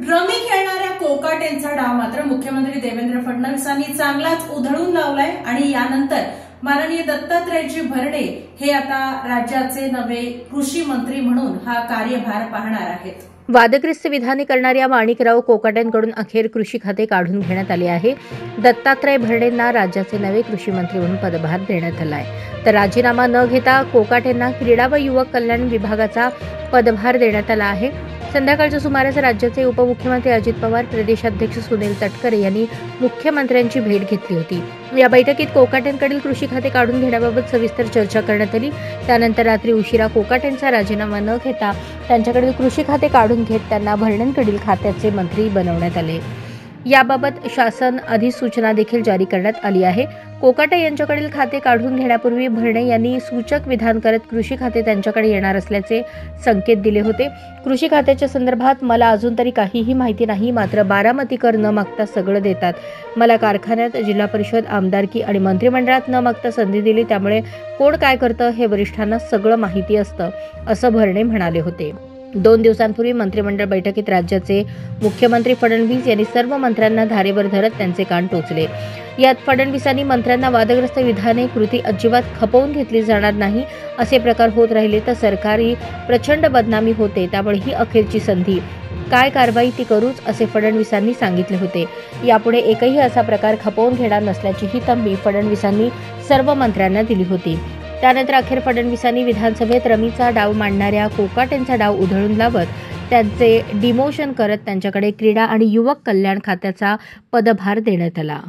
Rummy खेळणाऱ्या कोकाटेंचा डाव मात्र मुख्यमंत्री देवेंद्र फडणवीसांनी चांगलाच उधळून लावलाय आणि यानंतर माननीय दत्तात्रयजी भरणे हे आता राज्याचे नवे कृषी मंत्री म्हणून हा कार्यभार पाहणार आहेत। वादग्रस्त विधाने करणाऱ्या माणिकराव कोकाटेंकडून अखेर कृषी खाते काढून घेण्यात आले आहे। दत्तात्रय भरणेंना राज्याचे नवे कृषी मंत्री म्हणून पदभार देण्यात आला आहे, तर राजीनामा न घेता कोकाटेंना क्रीडा व युवक कल्याण विभागाचा पदभार देण्यात आला आहे। संध्याकाळच्या सुमारास राज्याचे उपमुख्यमंत्री अजित पवार, प्रदेशाध्यक्ष सुनील तटकरे यांनी मुख्यमंत्र्यांची भेट घेतली होती। या बैठकीत कोकाटेंकडील कृषी खाते काढून घेण्याबाबत सविस्तर चर्चा करण्यात आली। त्यानंतर रात्री उशिरा कोकाटेंचा राजीनामा न घेता त्यांच्याकडील कृषी खाते काढून घेत त्यांना भरणेंकडील खात्याचे मंत्री बनवण्यात आले। याबाबत शासन अधिसूचना देखील जारी करण्यात आली आहे। कोकाटे यांच्याकडील खाते काढून घेण्यापूर्वी भरणे यांनी सूचक विधान करत कृषी खाते त्यांच्याकडे येणार असल्याचे संकेत दिले होते। कृषी खात्याच्या संदर्भात मला अजून तरी काहीही माहिती नाही, मात्र बारामतीकर न मागता सगळं देतात। मला कारखान्यात, जिल्हा परिषद, आमदारकी आणि मंत्रिमंडळात न मागता संधी दिली, त्यामुळे कोण काय करतं हे वरिष्ठांना सगळं माहिती असतं, असं भरणे म्हणाले होते। 2 दिवसांपूर्वी मंत्रिमंडळ बैठकीत राज्याचे मुख्यमंत्री फडणवीस यांनी सर्व मंत्र्यांना धारेवर धरत त्यांचे कान टोचले। यात फडणवीसांनी मंत्र्यांना वादग्रस्त विधाने, कृती अजिबात खपवून घेतली जाणार नाही, असे प्रकार होत राहिले तर सरकारी प्रचंड बदनामी होते, त्यामुळे ही अखेरची संधी, काय कारवाई ती करूच, असे फडणवीसांनी सांगितले होते। यापुढे एकही असा प्रकार खपवून घेणार नसल्याची ही तंबी फडणवीसांनी सर्व मंत्र्यांना दिली होती। त्यानंतर अखेर फडणवीसांनी विधानसभेत रमीचा डाव मांडणाऱ्या कोकाटेंचा डाव उधळून लावत त्यांचे डिमोशन करत त्यांच्याकडे क्रीडा आणि युवक कल्याण खात्याचा पदभार देण्यात आला।